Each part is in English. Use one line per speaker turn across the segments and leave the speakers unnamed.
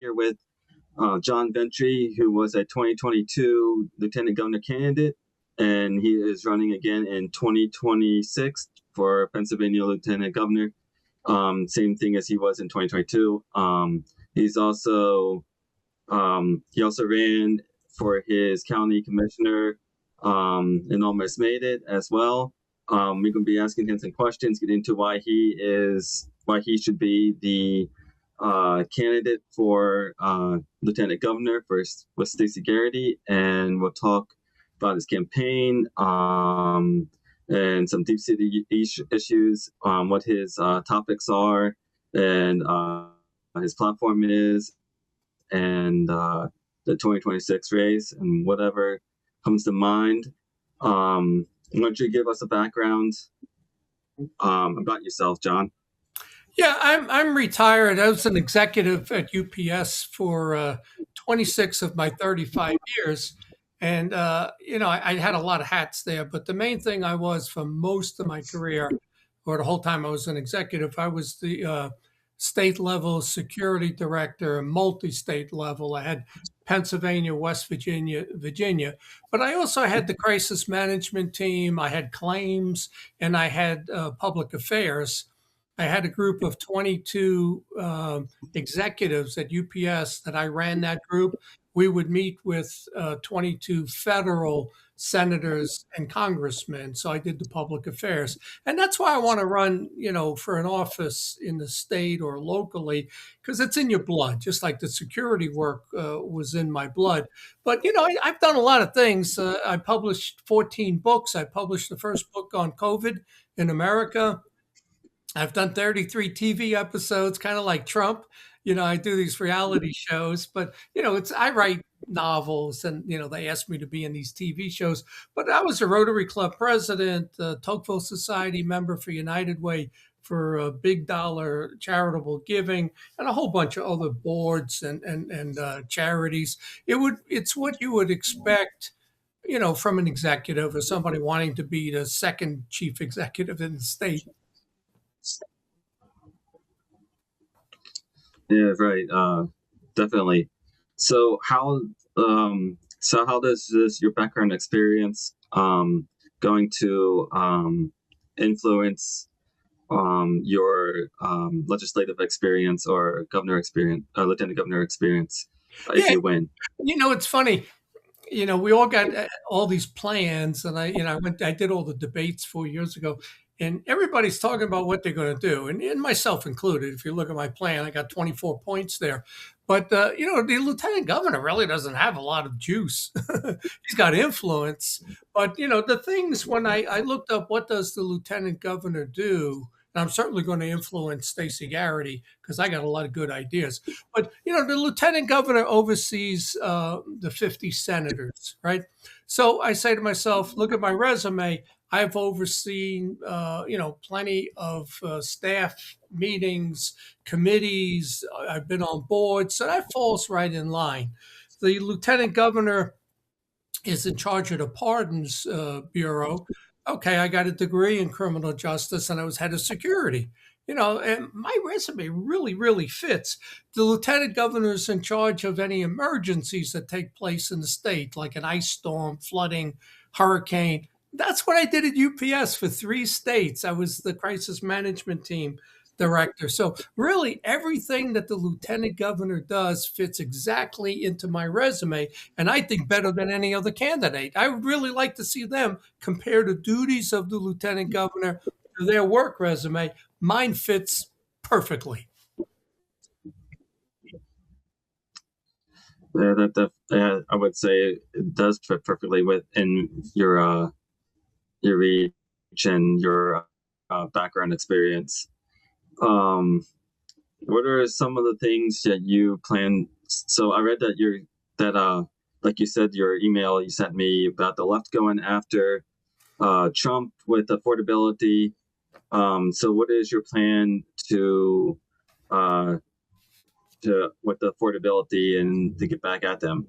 here with John Ventre, who was a 2022 Lieutenant Governor candidate, and he is running again in 2026 for Pennsylvania Lieutenant Governor. Same thing as he was in 2022. He's also he also ran for his county commissioner and almost made it as well. We're going to be asking him some questions, get into why he should be the candidate for lieutenant governor with Stacey Garrity, and we'll talk about his campaign and some deep city issues, what his topics are, and his platform is, and the 2026 race, and whatever comes to mind. Why don't you give us a background about yourself, John?
Yeah, I'm retired. I was an executive at UPS for 26 of my 35 years, and I had a lot of hats there. But the main thing I was for most of my career, or the whole time I was an executive, I was the state level security director, multi-state level. I had Pennsylvania, West Virginia, but I also had the crisis management team. I had claims, and I had public affairs. I had a group of 22 executives at UPS that I ran that group. We would meet with 22 federal senators and congressmen. So I did the public affairs. And that's why I want to run, for an office in the state or locally, because it's in your blood, just like the security work was in my blood. But, I've done a lot of things. I published 14 books. I published the first book on COVID in America. I've done 33 TV episodes, kind of like Trump. I do these reality shows, but I write novels, and they asked me to be in these TV shows. But I was a Rotary Club president, a Tocqueville Society member for United Way for big dollar charitable giving, and a whole bunch of other boards and charities. It's what you would expect, from an executive or somebody wanting to be the second chief executive in the state.
Yeah, right. Definitely. So how does your background experience going to influence your legislative experience or governor experience, lieutenant governor experience, if you win?
It's funny. We all got all these plans, and I did all the debates 4 years ago, and everybody's talking about what they're going to do, and myself included. If you look at my plan, I got 24 points there. But, the lieutenant governor really doesn't have a lot of juice. He's got influence. But, the things when I looked up what does the lieutenant governor do, and I'm certainly going to influence Stacey Garrity because I got a lot of good ideas. But, the lieutenant governor oversees the 50 senators, right? So I say to myself, look at my resume. I've overseen, plenty of staff meetings, committees. I've been on boards, so that falls right in line. The lieutenant governor is in charge of the Pardons Bureau. Okay, I got a degree in criminal justice, and I was head of security. And my resume really, really fits. The lieutenant governor is in charge of any emergencies that take place in the state, like an ice storm, flooding, hurricane. That's what I did at UPS for 3 states. I was the crisis management team director. So really everything that the lieutenant governor does fits exactly into my resume, and I think better than any other candidate. I would really like to see them compare the duties of the lieutenant governor to their work resume. Mine fits perfectly.
Yeah, I would say it does fit perfectly within your reach and your background experience. What are some of the things that you plan? So I read that like you said, your email you sent me about the left going after Trump with affordability. So what is your plan to with affordability and to get back at them?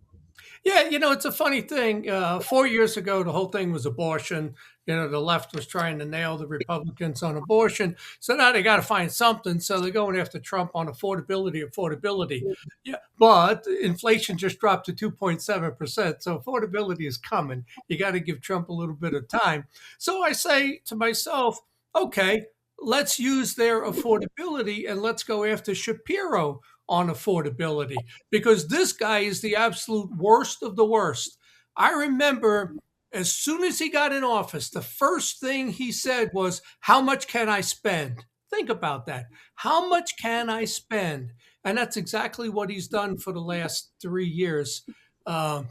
Yeah, it's a funny thing. 4 years ago, the whole thing was abortion. The left was trying to nail the Republicans on abortion. So now they got to find something. So they're going after Trump on affordability, affordability. Yeah, but inflation just dropped to 2.7%. So affordability is coming. You got to give Trump a little bit of time. So I say to myself, okay, let's use their affordability and let's go after Shapiro on affordability because this guy is the absolute worst of the worst. I remember as soon as he got in office, the first thing he said was, "How much can I spend?" Think about that. How much can I spend? And that's exactly what he's done for the last 3 years. Um,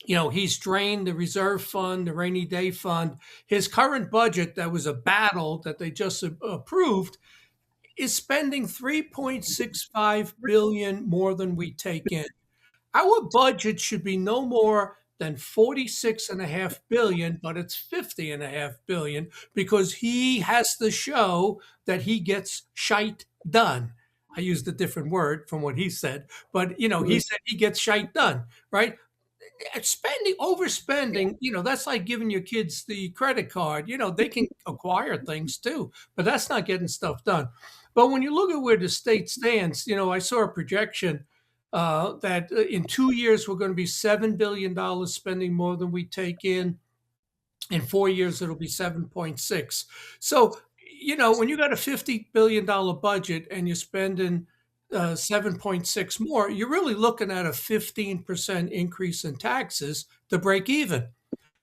he's drained the reserve fund, the rainy day fund. His current budget, that was a battle that they just approved, is spending 3.65 billion more than we take in. Our budget should be no more than 46.5 billion, but it's 50.5 billion because he has to show that he gets shite done. I used a different word from what he said, but he said he gets shite done, right? Spending, overspending, that's like giving your kids the credit card. They can acquire things too, but that's not getting stuff done. But when you look at where the state stands, I saw a projection that in 2 years we're going to be $7 billion spending more than we take in. In 4 years, it'll be 7.6. So, when you got a $50 billion budget and you're spending 7.6 more, you're really looking at a 15% increase in taxes to break even.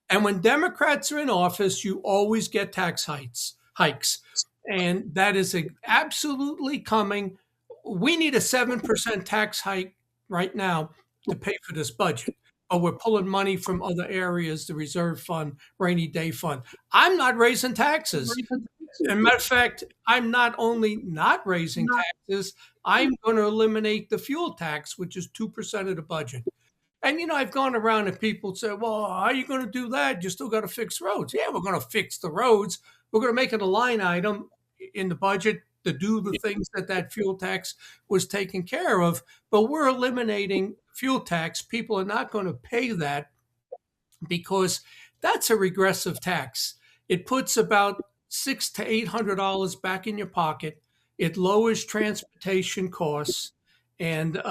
And when Democrats are in office, you always get tax hikes. And that is absolutely coming. We need a 7% tax hike right now to pay for this budget. But we're pulling money from other areas, the reserve fund, rainy day fund. I'm not raising taxes. As a matter of fact, I'm not only not raising taxes, I'm going to eliminate the fuel tax, which is 2% of the budget. And, I've gone around and people say, well, how are you going to do that? You still got to fix roads. Yeah, we're going to fix the roads. We're going to make it a line item in the budget to do the things that fuel tax was taking care of. But we're eliminating fuel tax. People are not going to pay that because that's a regressive tax. It puts about $600 to $800 back in your pocket. It lowers transportation costs and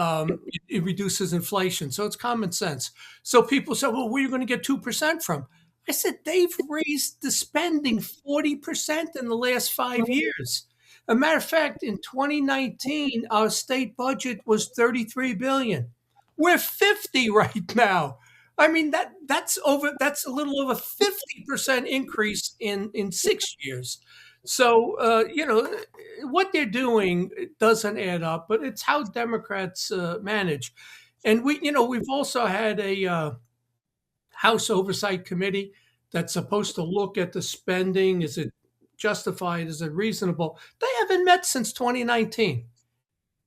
it reduces inflation. So it's common sense. So people say, well, where are you going to get 2% from? I said, they've raised the spending 40% in the last 5 years. A matter of fact, in 2019, our state budget was $33 billion. We're 50 right now. I mean, that's a little over 50% increase in 6 years. So, what they're doing doesn't add up, but it's how Democrats manage. And we've also had a House Oversight Committee that's supposed to look at the spending. Is it justified? Is it reasonable? They haven't met since 2019.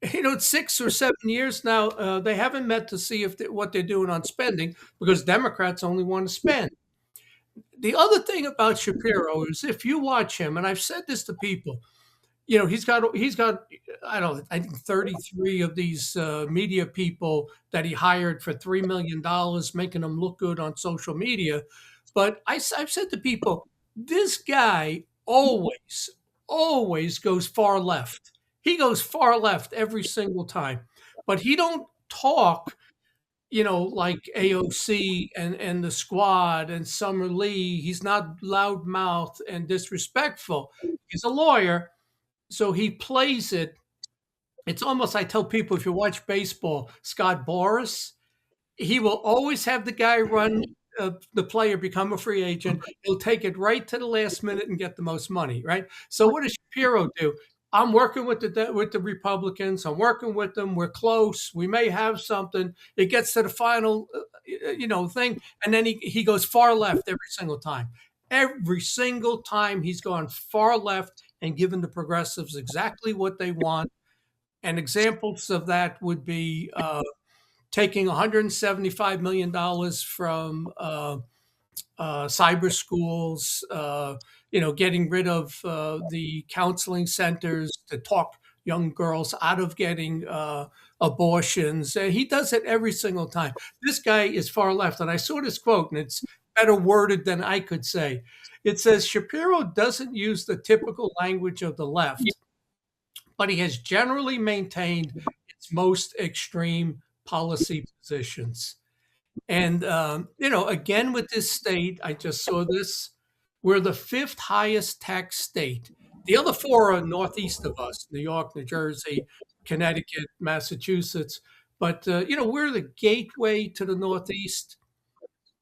It's 6 or 7 years now. They haven't met to see what they're doing on spending because Democrats only want to spend. The other thing about Shapiro is if you watch him, and I've said this to people, he's got I think 33 of these media people that he hired for $3 million, making them look good on social media. But I've said to people, this guy always goes far left. He goes far left every single time, but he don't talk, like AOC and the Squad and Summer Lee. He's not loudmouth and disrespectful. He's a lawyer, so he plays it. It's almost, I tell people, if you watch baseball, Scott Boras, he will always have the guy run the player become a free agent. He'll take it right to the last minute and get the most money, right? So what does Shapiro do? I'm working with the Republicans. I'm working with them. We're close. We may have something. It gets to the final, thing, and then he goes far left every single time. Every single time he's gone far left and given the progressives exactly what they want. And examples of that would be taking $175 million from cyber schools, getting rid of the counseling centers to talk young girls out of getting abortions. He does it every single time. This guy is far left. And I saw this quote, and it's better worded than I could say. It says Shapiro doesn't use the typical language of the left, but he has generally maintained its most extreme policy positions. And, again, with this state, I just saw this, we're the fifth highest tax state. The other four are northeast of us: New York, New Jersey, Connecticut, Massachusetts. But, we're the gateway to the Northeast.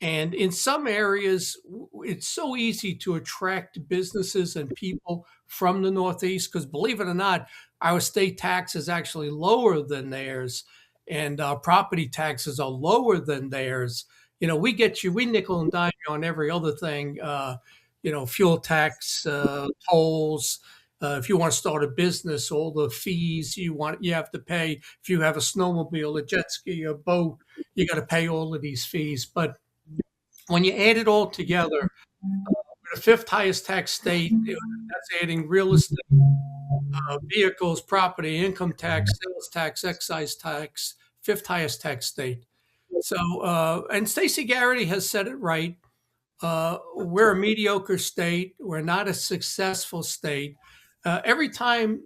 And in some areas, it's so easy to attract businesses and people from the Northeast because, believe it or not, our state tax is actually lower than theirs, and our property taxes are lower than theirs. We nickel and dime you on every other thing, fuel tax, tolls. If you want to start a business, all the fees you have to pay. If you have a snowmobile, a jet ski, a boat, you got to pay all of these fees. But when you add it all together, we're the fifth highest tax state. That's adding real estate, vehicles, property, income tax, sales tax, excise tax, fifth highest tax state. So, and Stacey Garrity has said it right. We're a mediocre state. We're not a successful state. Every time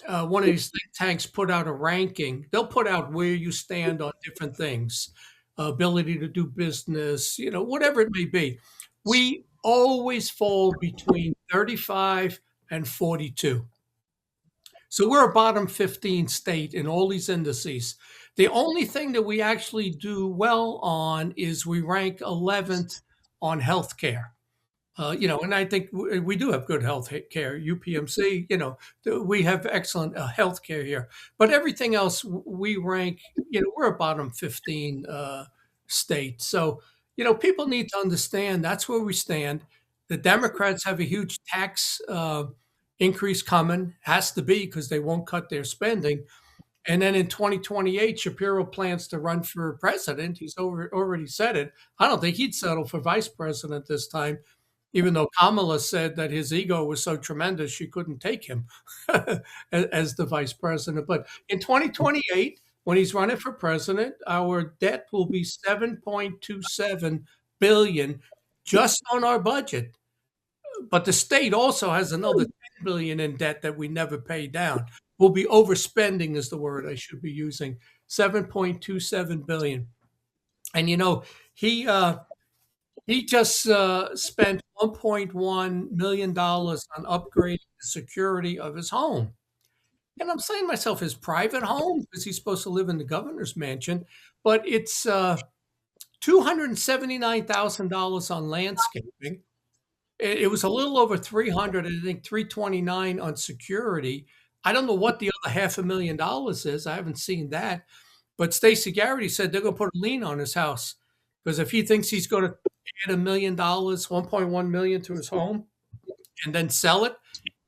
one of these think tanks put out a ranking, they'll put out where you stand on different things, ability to do business, whatever it may be. We always fall between 35 and 42. So we're a bottom 15 state in all these indices. The only thing that we actually do well on is we rank 11th on healthcare. And I think we do have good health care. UPMC, we have excellent health care here. But everything else, we rank, we're a bottom 15 state. So, people need to understand that's where we stand. The Democrats have a huge tax increase coming, has to be because they won't cut their spending. And then in 2028, Shapiro plans to run for president. He's already said it. I don't think he'd settle for vice president this time, even though Kamala said that his ego was so tremendous she couldn't take him as the vice president. But in 2028, when he's running for president, our debt will be $7.27 billion just on our budget. But the state also has another $10 billion in debt that we never pay down. We'll be overspending is the word I should be using. $7.27 billion. And he just spent $1.1 million on upgrading the security of his home. And I'm saying to myself, his private home, because he's supposed to live in the governor's mansion, but it's $279,000 on landscaping. It was a little over 300, I think 329 on security. I don't know what the other $500,000 is. I haven't seen that. But Stacey Garrity said they're going to put a lien on his house because if he thinks he's going to add $1 million, $1.1 million to his home, and then sell it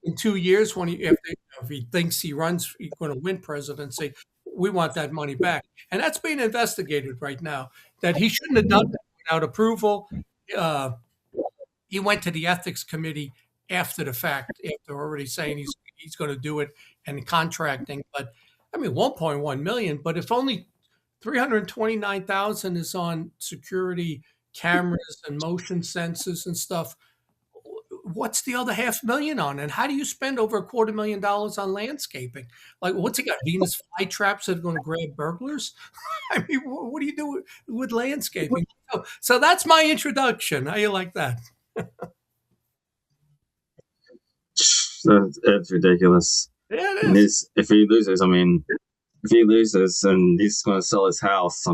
in 2 years if he thinks he's going to win presidency, we want that money back. And that's being investigated right now. That he shouldn't have done that without approval. He went to the ethics committee after the fact, after already saying he's going to do it and contracting. But I mean, 1.1 million. But if only 329,000 is on security cameras and motion sensors and stuff, what's the other $500,000 on? And how do you spend over $250,000 on landscaping? Like, what's he got? Venus flytraps that are going to grab burglars? I mean, what do you do with landscaping? So that's my introduction. How you like that?
That's ridiculous.
Yeah, it is.
If he loses and he's going to sell his house,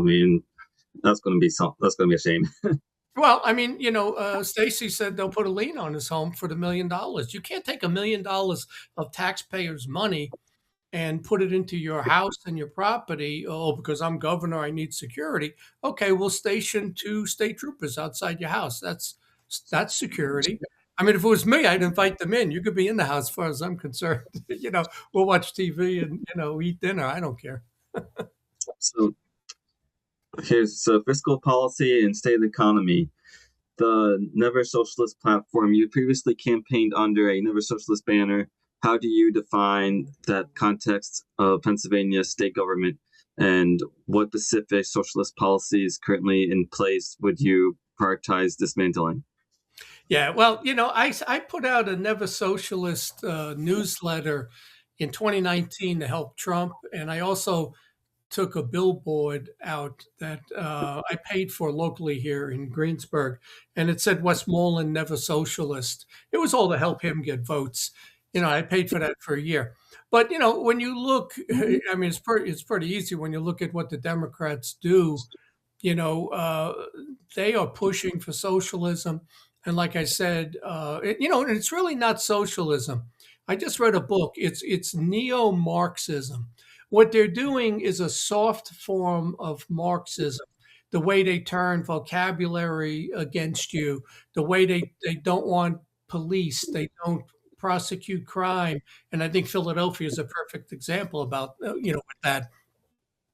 that's going to be a shame.
Well, Stacey said they'll put a lien on his home for the $1 million. You can't take $1 million of taxpayers' money and put it into your house and your property. Oh, because I'm governor, I need security. Okay, we'll station 2 state troopers outside your house. That's security. I mean, if it was me, I'd invite them in. You could be in the house as far as I'm concerned. We'll watch TV and, eat dinner. I don't care.
So here's fiscal policy and state economy. The Never Socialist platform, you previously campaigned under a Never Socialist banner. How do you define that context of Pennsylvania state government And what specific socialist policies currently in place would you prioritize dismantling?
Yeah, well, I put out a Never Socialist newsletter in 2019 to help Trump, and I also took a billboard out that I paid for locally here in Greensburg, and it said Westmoreland Never Socialist. It was all to help him get votes. I paid for that for a year. But when you look, I mean, it's pretty easy when you look at what the Democrats do. you know, uh, they are pushing for socialism. And like I said, and it's really not socialism. I just read a book. It's neo-Marxism. What they're doing is a soft form of Marxism. The way they turn vocabulary against you, the way they don't want police, they don't prosecute crime, and I think Philadelphia is a perfect example about with that.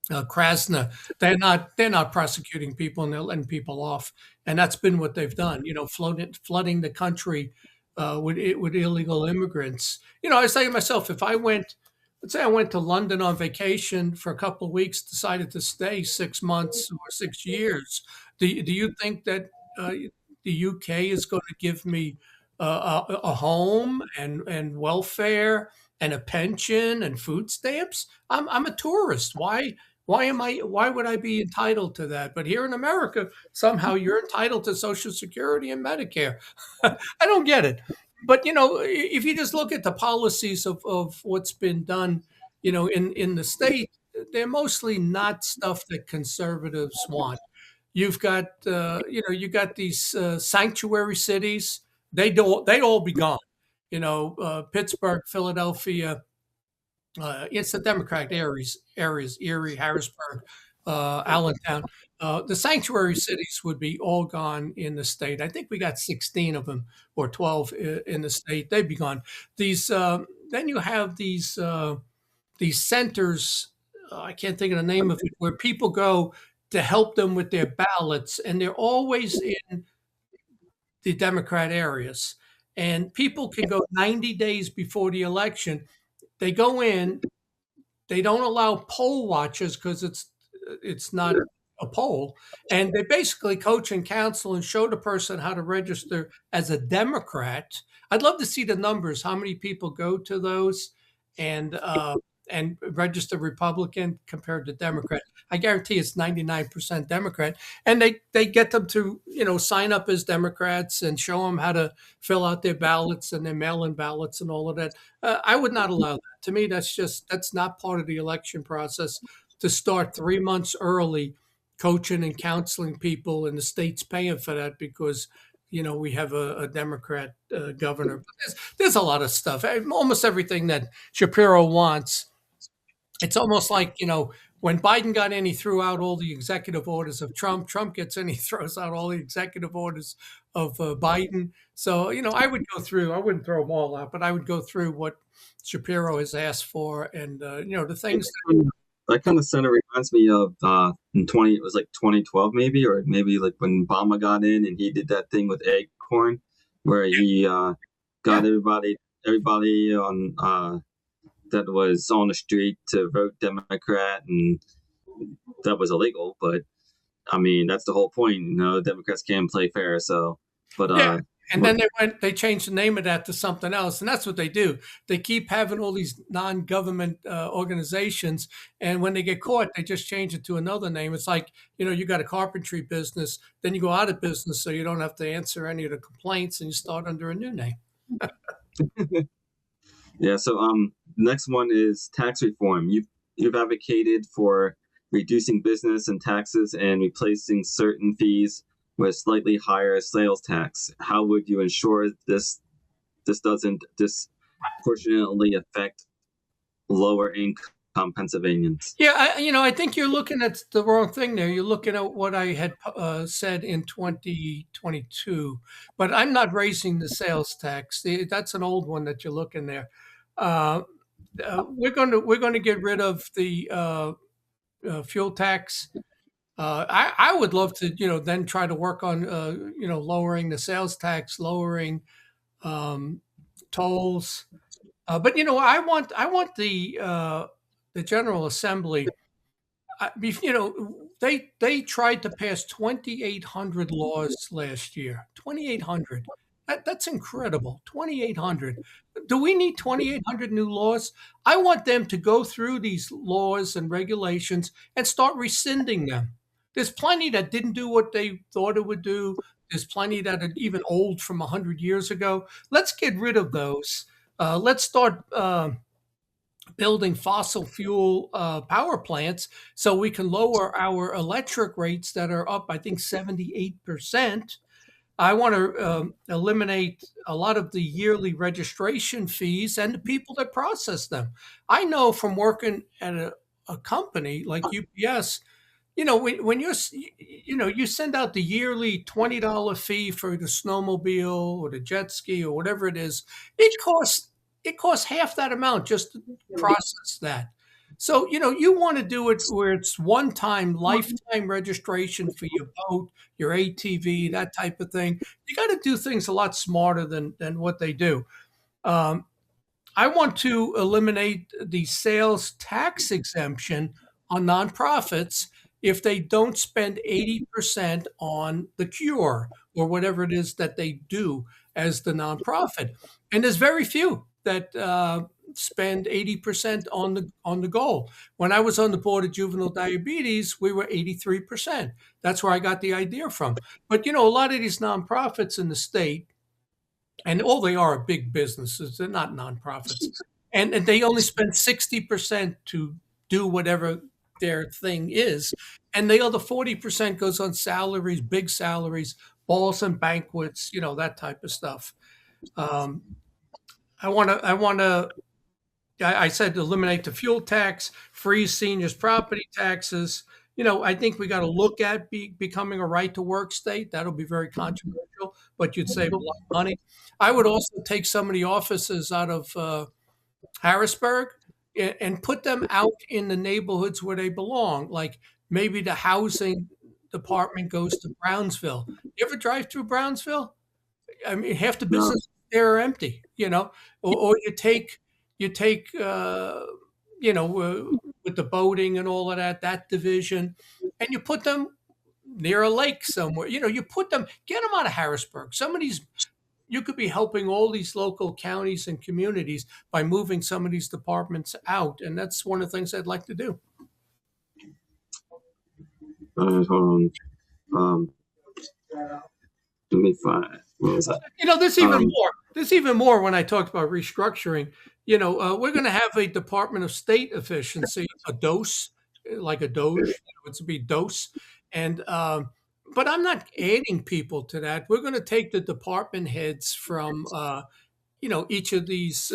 Krasner, they're not prosecuting people and they're letting people off, and that's been what they've done. Flooding the country with illegal immigrants. I was saying to myself, if I went, let's say I went to London on vacation for a couple of weeks, decided to stay 6 months or 6 years, do you think that the UK is going to give me a home and welfare and a pension and food stamps? I'm a tourist. Why would I be entitled to that? But here in America, somehow you're entitled to Social Security and Medicare. I don't get it. But if you just look at the policies of what's been done, in the state, they're mostly not stuff that conservatives want. You've got you got these sanctuary cities. They'd all be gone. Pittsburgh, Philadelphia, it's the Democratic areas, Erie, Harrisburg, Allentown. The sanctuary cities would be all gone in the state. I think we got 16 of them or 12 in the state. They'd be gone. Then you have these centers. I can't think of the name of it, where people go to help them with their ballots, and they're always in the Democrat areas. And people can go 90 days before the election. They go in, they don't allow poll watchers because it's not a poll, and they basically coach and counsel and show the person how to register as a Democrat. I'd love to see the numbers, how many people go to those and register Republican compared to Democrat. I guarantee it's 99% Democrat, and they get them to sign up as Democrats and show them how to fill out their ballots and their mail-in ballots and all of that. I would not allow that. To me, that's not part of the election process to start 3 months early coaching and counseling people, and the state's paying for that because we have a Democrat governor. But there's a lot of stuff. Almost everything that Shapiro wants. It's almost like when Biden got in, he threw out all the executive orders of Trump. Trump gets in, he throws out all the executive orders of Biden. So I would go through. I wouldn't throw them all out, but I would go through what Shapiro has asked for, and the things.
That kind of center reminds me of it was like 2012 maybe, or maybe like when Obama got in and he did that thing with Acorn, where he got
Yeah.
everybody on that was on the street to vote Democrat, and that was illegal. But I mean, that's the whole point. Democrats can't play fair. So, but
Yeah. And then they changed the name of that to something else, and that's what they do. They keep having all these non-government organizations, and when they get caught, they just change it to another name. It's like you got a carpentry business, then you go out of business, so you don't have to answer any of the complaints, and you start under a new name.
Yeah. So next one is tax reform. You've advocated for reducing business and taxes and replacing certain fees with slightly higher sales tax. How would you ensure this doesn't disproportionately affect lower income Pennsylvanians?
Yeah, I think you're looking at the wrong thing there. You're looking at what I had said in 2022, but I'm not raising the sales tax. That's an old one that you're looking there. We're going to get rid of the fuel tax. I would love to, then try to work on, lowering the sales tax, lowering tolls. But I want the General Assembly. They tried to pass 2,800 laws last year. 2,800. That's incredible. 2,800. Do we need 2,800 new laws? I want them to go through these laws and regulations and start rescinding them. There's plenty that didn't do what they thought it would do. There's plenty that are even old from 100 years ago. Let's get rid of those. Let's start building fossil fuel power plants so we can lower our electric rates that are up, I think, 78%. I want to eliminate a lot of the yearly registration fees and the people that process them. I know from working at a company like UPS, when you send out the yearly $20 fee for the snowmobile or the jet ski or whatever it is, it costs half that amount just to process that. So, you want to do it where it's one time lifetime registration for your boat, your ATV, that type of thing. You got to do things a lot smarter than what they do. Um, I want to eliminate the sales tax exemption on nonprofits if they don't spend 80% on the cure or whatever it is that they do as the nonprofit. And there's very few that spend 80% on the goal. When I was on the board of juvenile diabetes, we were 83%. That's where I got the idea from. But a lot of these nonprofits in the state, and all they are big businesses. They're not nonprofits, and they only spend 60% to do whatever their thing is, and the other 40% goes on salaries, big salaries, balls and banquets, that type of stuff. Um, I said eliminate the fuel tax, freeze seniors' property taxes. I think we got to look at becoming a right to work state. That'll be very controversial, but you'd save a lot of money. I would also take some of the offices out of Harrisburg and put them out in the neighborhoods where they belong. Like maybe the housing department goes to Brownsville. You ever drive through Brownsville? I mean, half the
No.
businesses there are empty, or you take with the boating and all of that division, and you put them near a lake somewhere. Get them out of Harrisburg. Some of these, you could be helping all these local counties and communities by moving some of these departments out. And that's one of the things I'd like to do.
Hold on. Let me find. Where was that?
There's even more. There's even more when I talked about restructuring. We're going to have a Department of State Efficiency, a DOS, like a Doge. It's to be DOS, and but I'm not adding people to that. We're going to take the department heads from each of these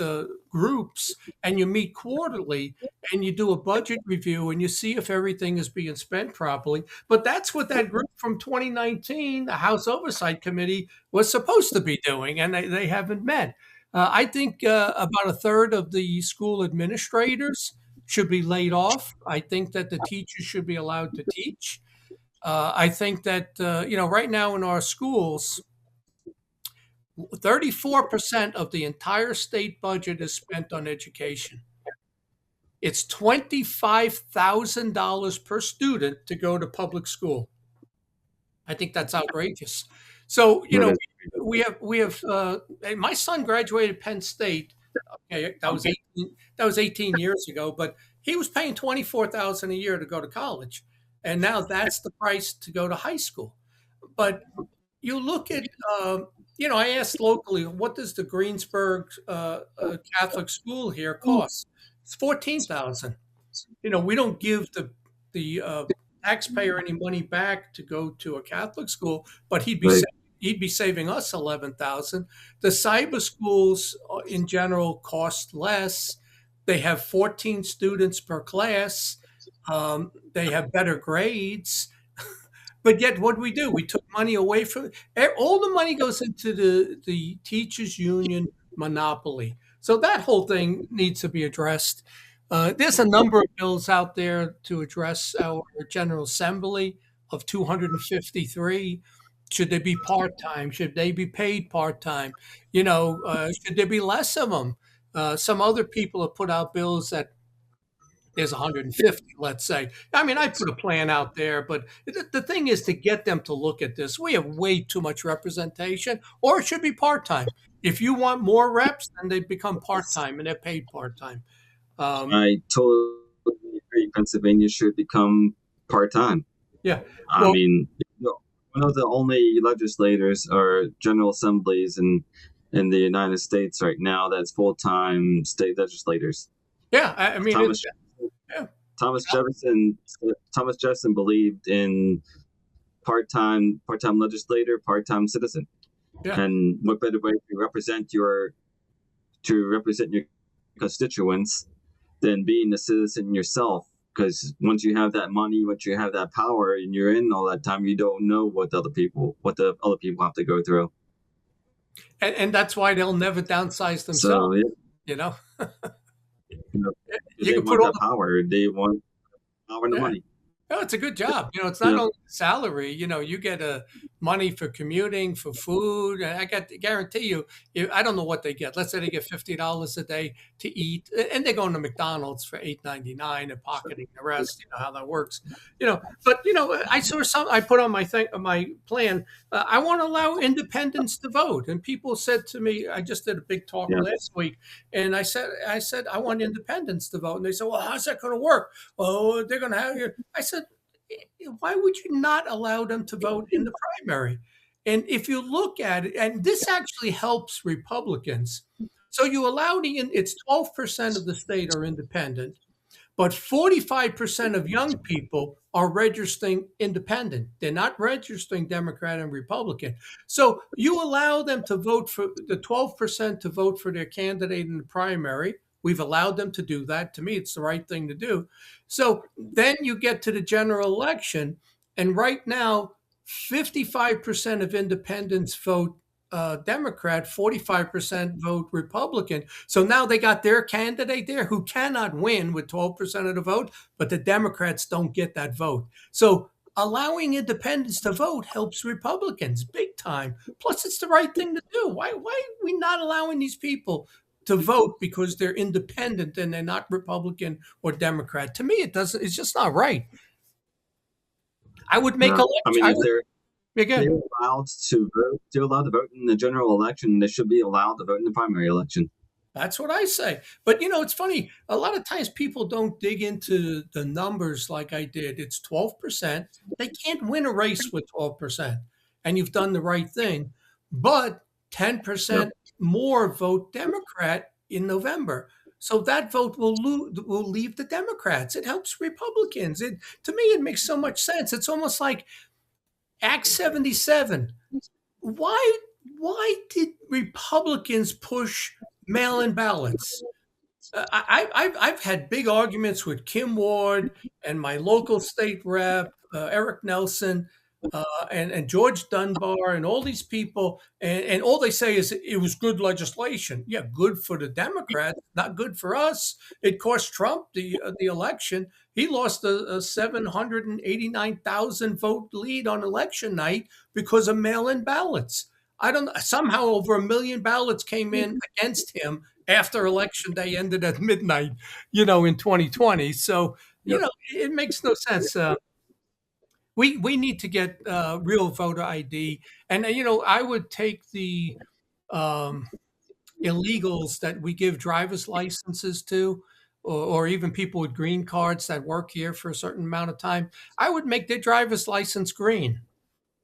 groups, and you meet quarterly, and you do a budget review, and you see if everything is being spent properly. But that's what that group from 2019, the House Oversight Committee, was supposed to be doing, and they haven't met. I think about a third of the school administrators should be laid off. I think that the teachers should be allowed to teach. I think that, right now in our schools, 34% of the entire state budget is spent on education. It's $25,000 per student to go to public school. I think that's outrageous. So, we have my son graduated Penn State. Okay, that was 18 years ago, but he was paying $24,000 a year to go to college. And now that's the price to go to high school. But you look at, I asked locally, what does the Greensburg Catholic school here cost? It's $14,000. We don't give the taxpayer any money back to go to a Catholic school, but he'd be saving us $11,000. The cyber schools in general cost less. They have 14 students per class. They have better grades. But yet, what do? We took money away from all the money goes into the teachers union monopoly. So that whole thing needs to be addressed. There's a number of bills out there to address our General Assembly of 253. Should they be part-time? Should they be paid part-time? Should there be less of them? Some other people have put out bills that there's 150, let's say. I mean, I put a plan out there, but the thing is to get them to look at this. We have way too much representation, or it should be part time. If you want more reps, then they become part time and they're paid part time.
I totally agree. Pennsylvania should become part-time.
Yeah.
I
Well,
mean, one of the only legislators or general assemblies in the United States right now that's full-time state legislators.
yeah. I mean,
Thomas
yeah,
Thomas Jefferson Thomas Jefferson believed in part-time legislator, part-time citizen.
yeah.
And what better way to represent your constituents than being a citizen yourself? Because once you have that money, once you have that power, and you're in all that time, you don't know what the other people have to go through.
And that's why they'll never downsize themselves.
So yeah,
You know,
you know,
you
they
can put
want
all
that power. They want power and the
yeah.
money.
No, it's a good job. It's not
Yeah,
only salary. You get money for commuting, for food. And guarantee you, I don't know what they get. Let's say they get $50 a day to eat, and they're going to McDonald's for $8.99 and pocketing the rest. You know how that works. But I saw some. I put on my plan. I want to allow independents to vote, and people said to me, I just did a big talk
yeah.
last week, and I said I want independents to vote, and they said, well, how's that going to work? Well, they're going to have your. I said, why would you not allow them to vote in the primary? And if you look at it, and this actually helps Republicans. So you allow it's 12% of the state are independent, but 45% of young people are registering independent. They're not registering Democrat and Republican. So you allow them to vote for the 12% to vote for their candidate in the primary. We've allowed them to do that. To me, it's the right thing to do. So then you get to the general election, and right now, 55% of independents vote Democrat, 45% vote Republican. So now they got their candidate there who cannot win with 12% of the vote, but the Democrats don't get that vote. So allowing independents to vote helps Republicans big time. Plus, it's the right thing to do. Why are we not allowing these people to vote because they're independent and they're not Republican or Democrat? To me, it's just not right. I would make
No, I
election.
mean,
I
if
would
they're
again.
allowed to vote in the general election, they should be allowed to vote in the primary election.
That's what I say. But it's funny. A lot of times people don't dig into the numbers like I did. It's 12%. They can't win a race with 12%. And you've done the right thing. But
Yep.
10% more vote Democrat in November. So that vote will leave the Democrats. It helps Republicans. To me, it makes so much sense. It's almost like Act 77. Why why did Republicans push mail-in ballots? I've had big arguments with Kim Ward and my local state rep, Eric Nelson, and George Dunbar, and all these people. And all they say is it was good legislation. Yeah, good for the Democrats, not good for us. It cost Trump the election. He lost a 789,000 vote lead on election night because of mail-in ballots. I don't know. Somehow over 1 million ballots came in against him after election day ended at midnight, in 2020. So,
Yep.
it makes no sense. We need to get real voter ID. And, I would take the um, illegals that we give driver's licenses to, or even people with green cards that work here for a certain amount of time. I would make their driver's license green.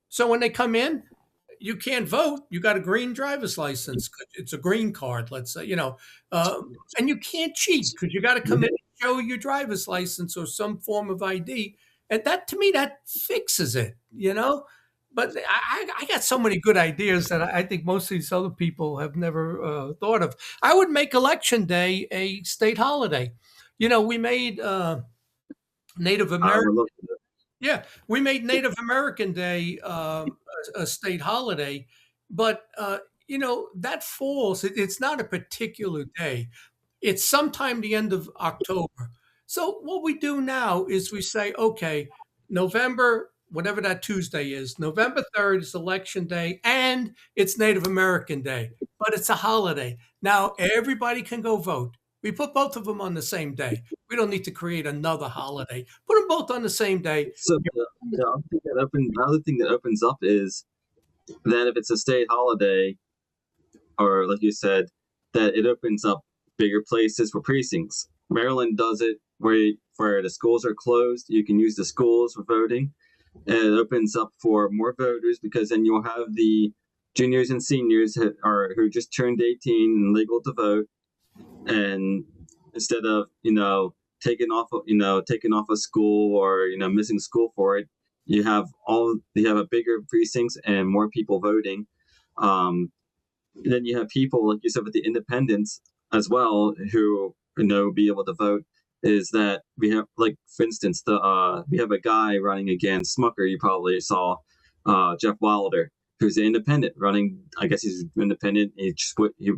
So when they come in, you can't vote. You got a green driver's license. It's a green card, let's say, and you can't cheat because you got to come in and show your driver's license or some form of ID. And that, to me, that fixes it. But I got so many good ideas that I think most of these other people have never thought of. I would make Election Day a state holiday. We made Native
I
American.
would look at it.
Yeah, we made Native American Day a state holiday, but that falls. It's not a particular day. It's sometime the end of October. So what we do now is we say, okay, November, whatever that Tuesday is, November 3rd is Election Day, and it's Native American Day, but it's a holiday. Now everybody can go vote. We put both of them on the same day. We don't need to create another holiday. Put them both on the same day.
So the other thing that opens up is that if it's a state holiday, or like you said, that it opens up bigger places for precincts. Maryland does it where the schools are closed. You can use the schools for voting, and it opens up for more voters because then you'll have the juniors and seniors who just turned 18 and legal to vote, and instead of taking off of school or missing school for it, you have a bigger precincts and more people voting. Then you have people like you said with the independents as well who be able to vote. Is that we have, like, for instance, we have a guy running against Smucker. You probably saw Jeff Wilder, who's an independent running. I guess he's independent. He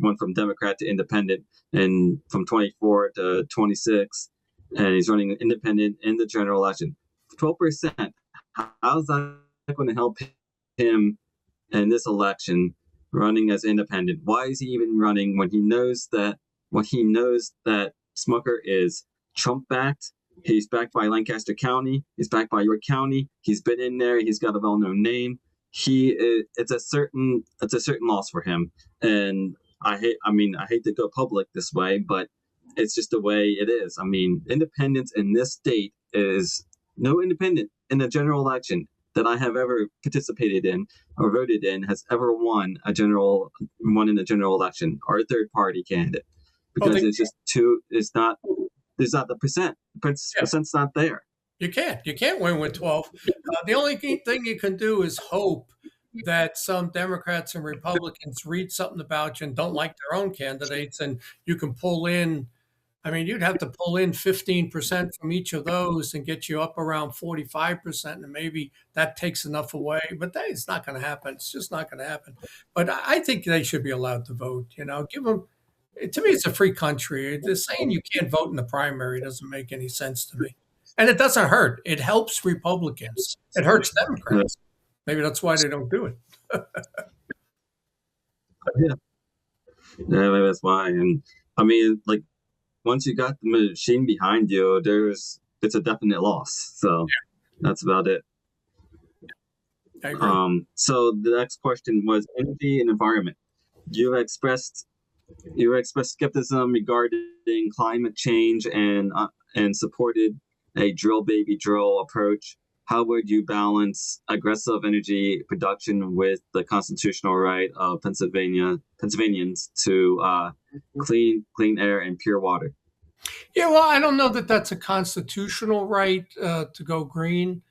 went from Democrat to independent, and from 24 to 26, and he's running independent in the general election. 12%. How's that going to help him in this election, running as independent? Why is he even running when he knows that Smucker is Trump backed? He's backed by Lancaster County. He's backed by York County. He's been in there. He's got a well-known name. It's a certain loss for him. And I hate to go public this way, but it's just the way it is. I mean, independence in this state is no independent in a general election that I have ever participated in or voted in has ever won in the general election, or a third party candidate, because it's just it's not, there's not the percent. Percent's not there.
You can't win with 12. The only thing you can do is hope that some Democrats and Republicans read something about you and don't like their own candidates, and you can pull in. I mean, you'd have to pull in 15% from each of those and get you up around 45%, and maybe that takes enough away. But it's not going to happen. It's just not going to happen. But I think they should be allowed to vote. Give them. To me, it's a free country. The saying you can't vote in the primary doesn't make any sense to me. And it doesn't hurt. It helps Republicans. It hurts Democrats. Maybe that's why they don't do it.
Yeah, maybe that's why. And I mean, like, once you got the machine behind you, it's a definite loss. So that's about it.
I agree.
So the next question was energy and environment. You expressed skepticism regarding climate change and supported a drill baby drill approach. How would you balance aggressive energy production with the constitutional right of Pennsylvanians to clean air and pure water?
Yeah, well, I don't know that that's a constitutional right to go green.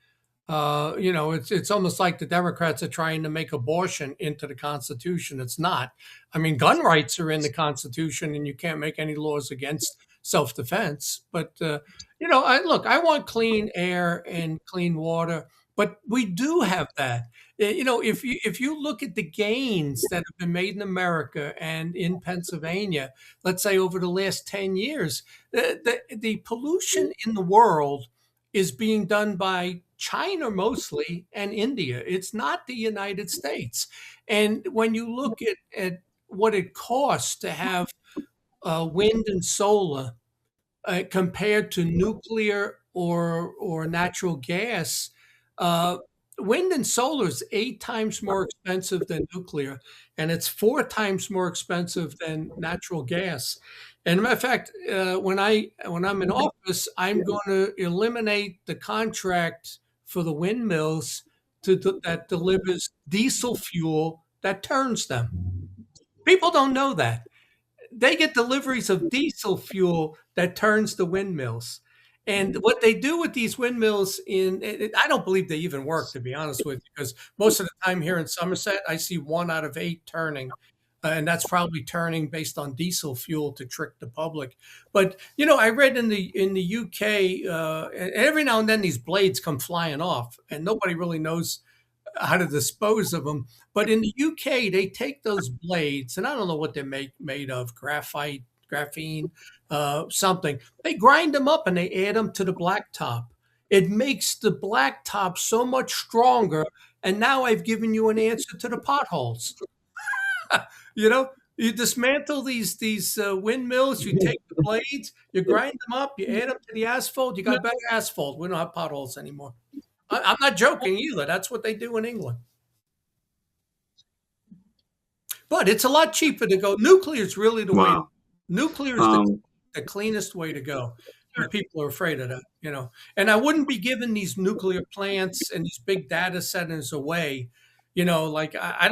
It's almost like the Democrats are trying to make abortion into the Constitution. It's not. I mean, gun rights are in the Constitution, and you can't make any laws against self-defense. But I want clean air and clean water, but we do have that. If you look at the gains that have been made in America and in Pennsylvania, let's say over the last 10 years, the pollution in the world is being done by China mostly and India. It's not the United States. And when you look at what it costs to have wind and solar compared to nuclear or natural gas, wind and solar is 8 times more expensive than nuclear, and it's 4 times more expensive than natural gas. And matter of fact, when I'm in office, I'm going to eliminate the contract for the windmills that delivers diesel fuel that turns them. People don't know that. They get deliveries of diesel fuel that turns the windmills. And what they do with these windmills I don't believe they even work, to be honest with you, because most of the time here in Somerset, I see 1 out of 8 turning. And that's probably turning based on diesel fuel to trick the public. But I read in the UK, and every now and then these blades come flying off, and nobody really knows how to dispose of them. But in the UK, they take those blades, and I don't know what they're made of, graphene, something. They grind them up and they add them to the blacktop. It makes the blacktop so much stronger. And now I've given you an answer to the potholes. You dismantle these windmills. You take the blades, you grind them up, you add them to the asphalt. You got better asphalt. We don't have potholes anymore. I'm not joking either. That's what they do in England. But it's a lot cheaper to go. Nuclear is really the way.
Wow.
Nuclear is
Um,
the cleanest way to go. But people are afraid of that, you know. And I wouldn't be giving these nuclear plants and these big data centers away. You know, like I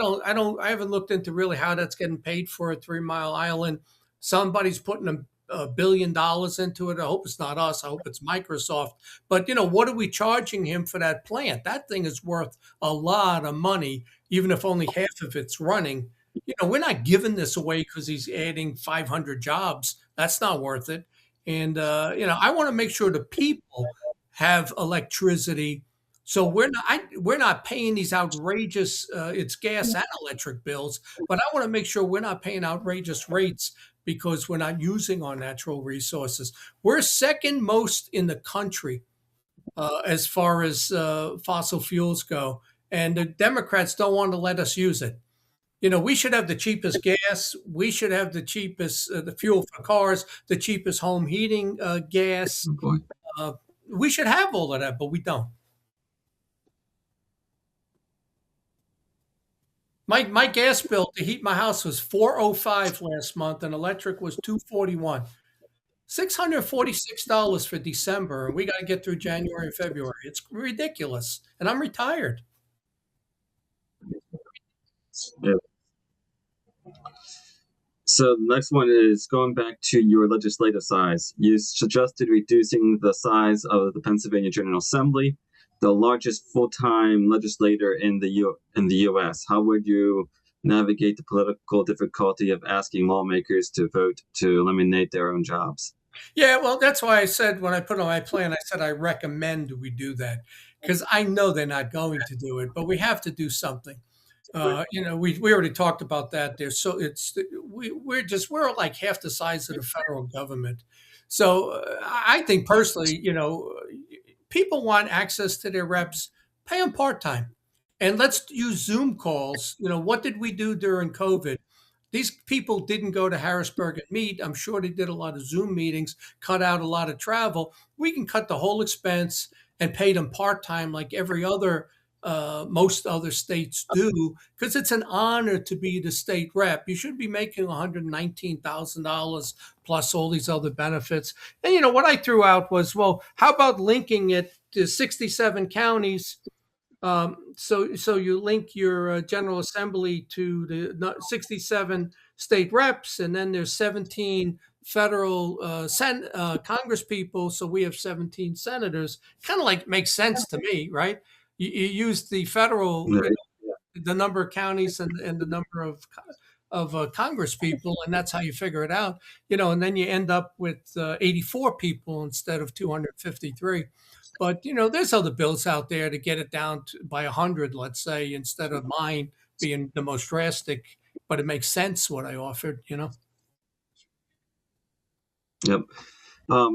haven't looked into really how that's getting paid for at 3 Mile Island. Somebody's putting $1 billion into it. I hope it's not us. I hope it's Microsoft. But you know, what are we charging him for that plant? That thing is worth a lot of money, even if only half of it's running. You know, we're not giving this away because he's adding 500 jobs. That's not worth it. And you know, I want to make sure the people have electricity, so we're not paying these outrageous it's gas and electric bills. But I want to make sure we're not paying outrageous rates because we're not using our natural resources. We're second most in the country as far as fossil fuels go, and the Democrats don't want to let us use it. You know, we should have the cheapest gas. We should have the cheapest the fuel for cars, the cheapest home heating gas.
boy.
Uh, we should have all of that, but we don't. My gas bill to heat my house was 405 last month, and electric was 241. $646 for December, and we got to get through January and February. It's ridiculous, and I'm retired.
Yeah. So the next one is going back to your legislative size. You suggested reducing the size of the Pennsylvania General Assembly, the largest full-time legislator in the U.S. How would you navigate the political difficulty of asking lawmakers to vote to eliminate their own jobs?
Yeah, well, that's why I said when I put on my plan, I said I recommend we do that because I know they're not going to do it, but we have to do something. You know, we already talked about that. There's so it's we're like half the size of the federal government. So I think personally, you know, people want access to their reps, pay them part time, and let's use Zoom calls. You know, what did we do during COVID? These people didn't go to Harrisburg and meet. I'm sure they did a lot of Zoom meetings, cut out a lot of travel. We can cut the whole expense and pay them part time like every other most other states do, because it's an honor to be the state rep. You should be making $119,000 plus all these other benefits. And you know what I threw out was, well, how about linking it to 67 counties? So you link your General Assembly to the 67 state reps, and then there's 17 federal Congress people. So we have 17 senators. Kind of like makes sense to me, right? You use the federal,
Right.
the number of counties and the number of Congress people, and that's how you figure it out. You know, and then you end up with 84 people instead of 253. But you know, there's other bills out there to get it down by 100, let's say, instead of mine being the most drastic. But it makes sense what I offered. You know.
Yep.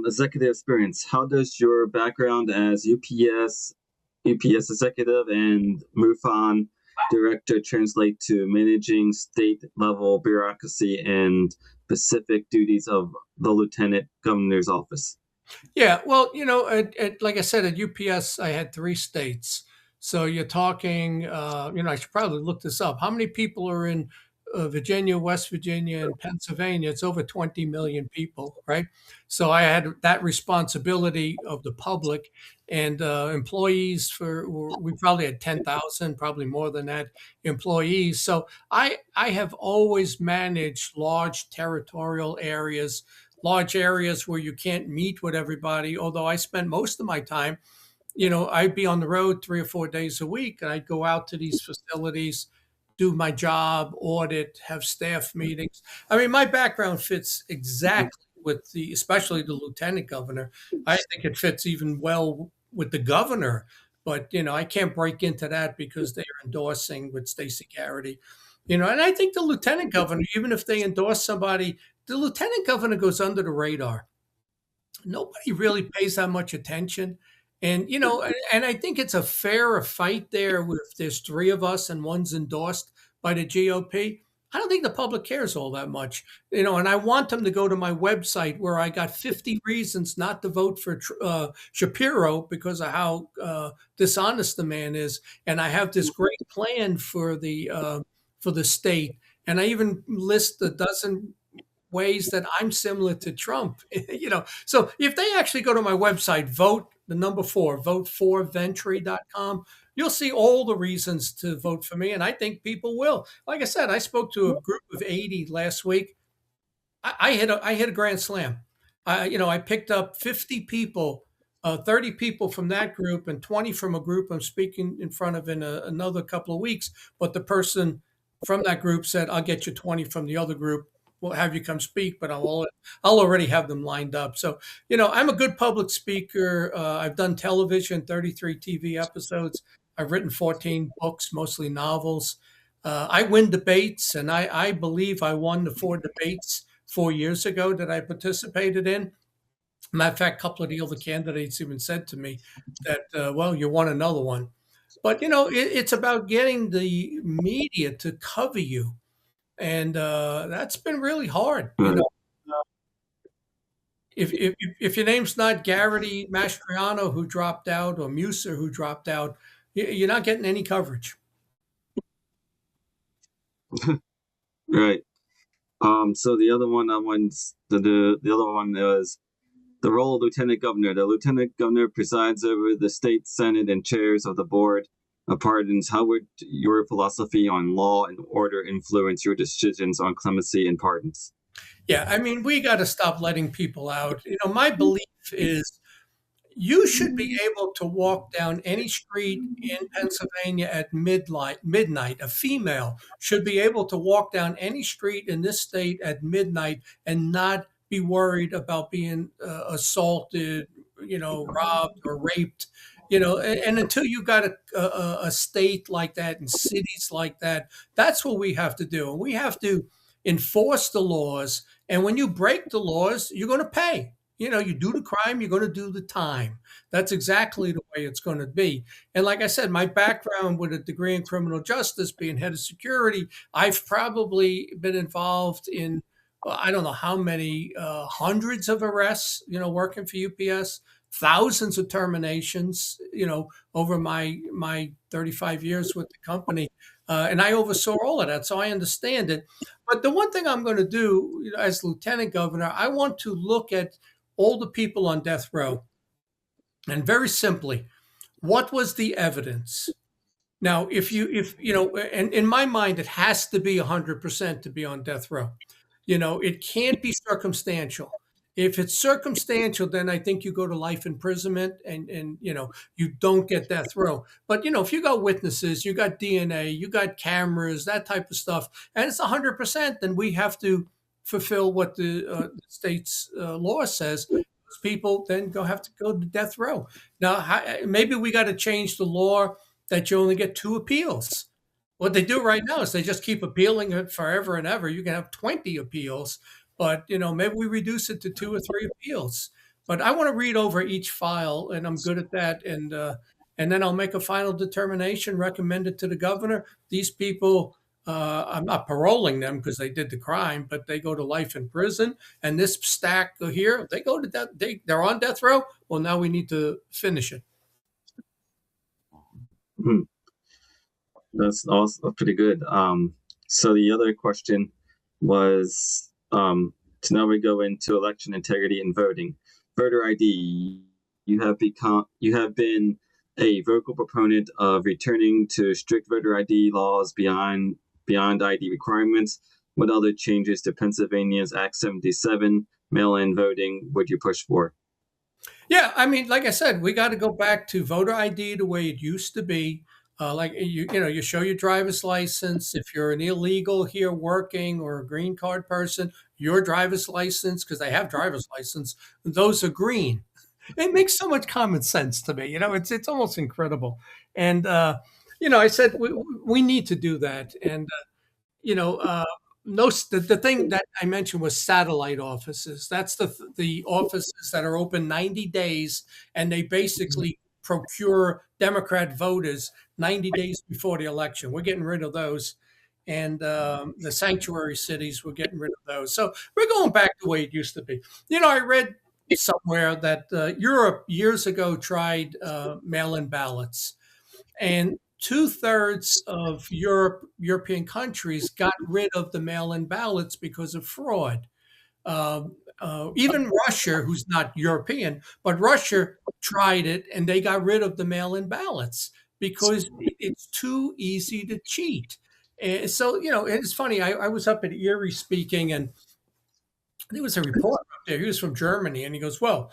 Executive experience. How does your background as UPS executive and MUFON director translate to managing state level bureaucracy and specific duties of the lieutenant governor's office?
Yeah, well, you know, like I said, at UPS, I had 3 states. So you're talking, you know, I should probably look this up. How many people are in Virginia, West Virginia, and Pennsylvania? It's over 20 million people, right? So I had that responsibility of the public and employees we probably had 10,000, probably more than that, employees. So I have always managed large territorial areas, large areas where you can't meet with everybody. Although I spent most of my time, you know, I'd be on the road 3 or 4 days a week, and I'd go out to these facilities, do my job, audit, have staff meetings. I mean, my background fits exactly with especially the lieutenant governor. I think it fits even well with the governor, but you know, I can't break into that because they're endorsing with Stacey Garrity. You know, and I think the lieutenant governor, even if they endorse somebody, the lieutenant governor goes under the radar. Nobody really pays that much attention. And, you know, and I think it's a fairer fight there if there's 3 of us and one's endorsed by the GOP. I don't think the public cares all that much, and I want them to go to my website where I got 50 reasons not to vote for Shapiro because of how dishonest the man is, and I have this great plan for the state, and I even list a dozen ways that I'm similar to Trump. So if they actually go to my website, vote for Ventre.com, you'll see all the reasons to vote for me. And I think people will. Like I said, I spoke to a group of 80 last week. I hit a grand slam. I picked up 50 people, 30 people from that group and 20 from a group I'm speaking in front of in another couple of weeks. But the person from that group said, I'll get you 20 from the other group. We'll have you come speak, but I'll already have them lined up. So, I'm a good public speaker. I've done television, 33 TV episodes. I've written 14 books, mostly novels. I win debates, and I believe I won the 4 debates 4 years ago that I participated in. Matter of fact, a couple of the other candidates even said to me that, well, you won another one. But, it's about getting the media to cover you. And that's been really hard. If your name's not Garrity Mastriano, who dropped out, or Muser, who dropped out, you're not getting any coverage.
Right. So the other one the other one is the role of lieutenant governor. The lieutenant governor presides over the state senate and chairs of the board of pardons. How would your philosophy on law and order influence your decisions on clemency and pardons?
Yeah, I mean, we got to stop letting people out. My belief is you should be able to walk down any street in Pennsylvania at midnight. A female should be able to walk down any street in this state at midnight and not be worried about being assaulted, robbed or raped. And until you got a state like that and cities like that, that's what we have to do. And we have to enforce the laws. And when you break the laws, you're going to pay. You do the crime, you're going to do the time. That's exactly the way it's going to be. And like I said, my background with a degree in criminal justice, being head of security, I've probably been involved in, I don't know how many hundreds of arrests, working for UPS, thousands of terminations, over my 35 years with the company. And I oversaw all of that, so I understand it. But the one thing I'm going to do as lieutenant governor, I want to look at all the people on death row. And very simply, what was the evidence? Now, if and in my mind, it has to be 100% to be on death row. It can't be circumstantial. If it's circumstantial, then I think you go to life imprisonment and you don't get death row. But, if you got witnesses, you got DNA, you got cameras, that type of stuff, and it's 100%, then we have to fulfill what the state's law says. Those people then have to go to death row. Now, maybe we got to change the law that you only get 2 appeals. What they do right now is they just keep appealing it forever and ever. You can have 20 appeals, but maybe we reduce it to 2 or 3 appeals. But I want to read over each file, and I'm good at that. And then I'll make a final determination, recommend it to the governor. These people, I'm not paroling them because they did the crime, but they go to life in prison. And this stack here, they go to death. They're on death row. Well, now we need to finish it.
That's also pretty good. So the other question was, so now we go into election integrity and voting. Voter ID. You have been a vocal proponent of returning to strict voter ID laws beyond ID requirements. What other changes to Pennsylvania's Act 77 mail-in voting would you push for?
Yeah, I mean, like I said, we got to go back to voter ID the way it used to be. Like you show your driver's license. If you're an illegal here working or a green card person, your driver's license, because they have driver's license, those are green. It makes so much common sense to me. It's almost incredible. And I said we need to do that. And the thing that I mentioned was satellite offices. That's the offices that are open 90 days, and they basically procure Democrat voters 90 days before the election. We're getting rid of those. and the sanctuary cities, we're getting rid of those. So we're going back to the way it used to be. I read somewhere that Europe years ago tried mail-in ballots, and two-thirds of European countries got rid of the mail-in ballots because of fraud. Even Russia, who's not European, but Russia tried it and they got rid of the mail in ballots because it's too easy to cheat. And so, it's funny. I was up at Erie speaking, and there was a reporter up there. He was from Germany, and he goes, "Well,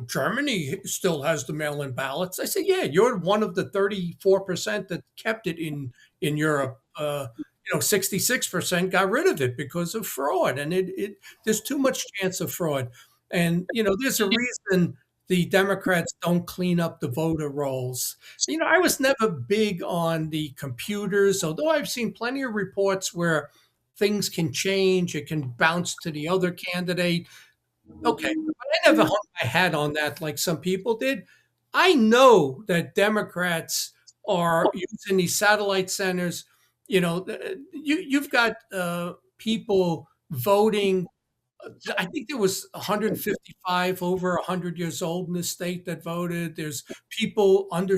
Germany still has the mail-in ballots." I said, "Yeah, you're one of the 34% that kept it in Europe. 66% got rid of it because of fraud, and there's too much chance of fraud. And there's a reason the Democrats don't clean up the voter rolls. I was never big on the computers, although I've seen plenty of reports where things can change. It can bounce to the other candidate. Okay, but I never hung my hat on that like some people did. I know that Democrats are using these satellite centers. You've got people voting. I think there was 155 over 100 years old in the state that voted. There's people under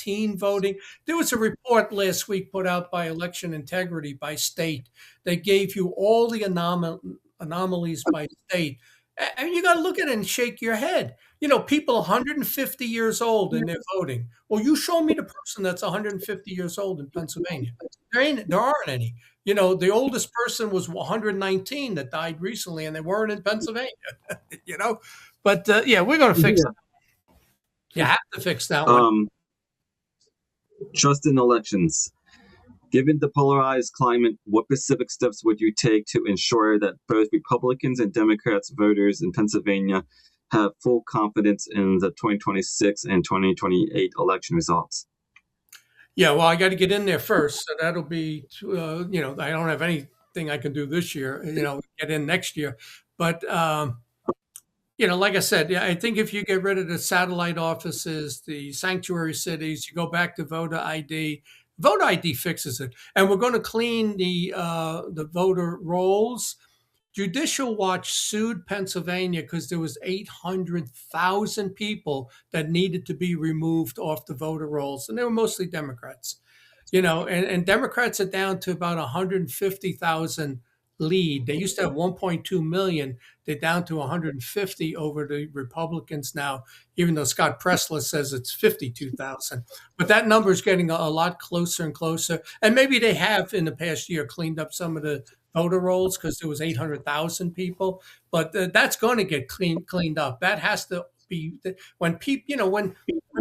18 voting. There was a report last week put out by Election Integrity by state that gave you all the anomalies by state. And you got to look at it and shake your head. People 150 years old and they're voting. Well, you show me the person that's 150 years old in Pennsylvania. There aren't any. The oldest person was 119 that died recently, and they weren't in Pennsylvania. But yeah, we're going to fix that. You have to fix that one.
Trust in elections. Given the polarized climate, what specific steps would you take to ensure that both Republicans and Democrats voters in Pennsylvania have full confidence in the 2026 and 2028 election results?
Yeah, well, I got to get in there first. So that'll be, I don't have anything I can do this year, get in next year. But, like I said, yeah, I think if you get rid of the satellite offices, the sanctuary cities, you go back to voter ID fixes it. And we're going to clean the voter rolls. Judicial Watch sued Pennsylvania because there was 800,000 people that needed to be removed off the voter rolls, and they were mostly Democrats. And Democrats are down to about 150,000 lead. They used to have 1.2 million. They're down to 150 over the Republicans now, even though Scott Pressler says it's 52,000. But that number is getting a lot closer and closer. And maybe they have in the past year cleaned up some of the voter rolls because there was 800,000 people. But that's going to get cleaned up. That has to be when people, when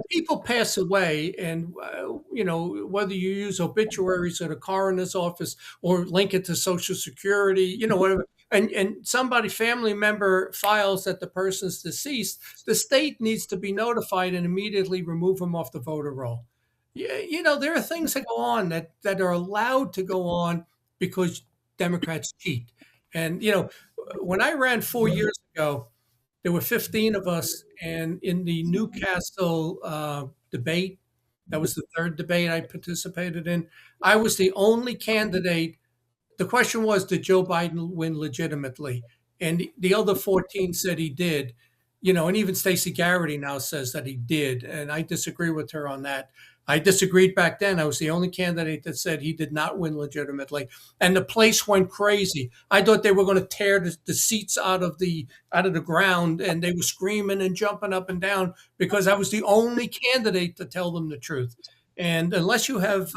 people pass away, and whether you use obituaries at a coroner's office or link it to Social Security, whatever, and somebody family member files that the person's deceased, the state needs to be notified and immediately remove them off the voter roll. There are things that go on that are allowed to go on because Democrats cheat. And when I ran 4 years ago, there were 15 of us, and in the Newcastle debate, that was the third debate I participated in, I was the only candidate. The question was, did Joe Biden win legitimately? And the other 14 said he did. And even Stacey Garrity now says that he did, and I disagree with her on that. I disagreed back then. I was the only candidate that said he did not win legitimately, and the place went crazy. I thought they were going to tear the seats out of the ground, and they were screaming and jumping up and down because I was the only candidate to tell them the truth. And unless you have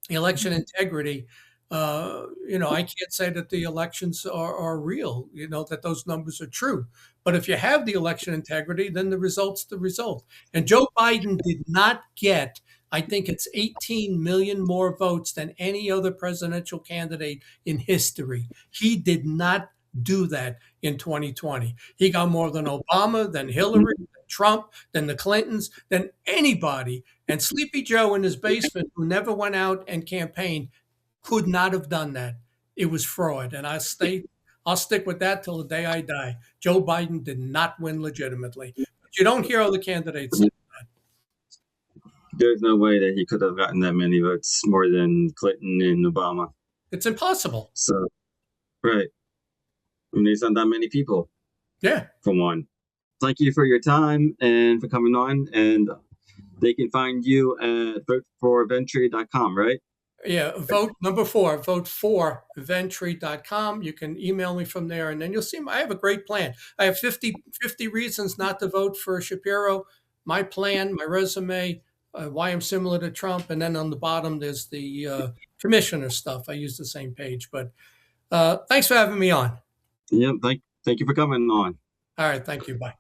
election integrity, I can't say that the elections are real, that those numbers are true. But if you have the election integrity, then the result's the result. And Joe Biden did not get, I think it's 18 million more votes than any other presidential candidate in history. He did not do that in 2020. He got more than Obama, than Hillary, than Trump, than the Clintons, than anybody. And Sleepy Joe in his basement, who never went out and campaigned, could not have done that. It was fraud. And I'll stick with that till the day I die. Joe Biden did not win legitimately. But you don't hear other candidates say that.
there's no way that he could have gotten that many votes more than Clinton and Obama.
It's impossible.
So, right. I mean, there's not that many people,
Yeah.
for one. Thank you for your time and for coming on. And they can find you at voteforventre.com, right?
Yeah, vote number 4, voteforventre.com. You can email me from there, and then you'll see I have a great plan. I have 50 reasons not to vote for Shapiro, my plan, my resume, why I'm similar to Trump, and then on the bottom there's the commissioner stuff. I use the same page, but thanks for having me on.
Yep. Thank you for coming on.
All right, thank you. Bye.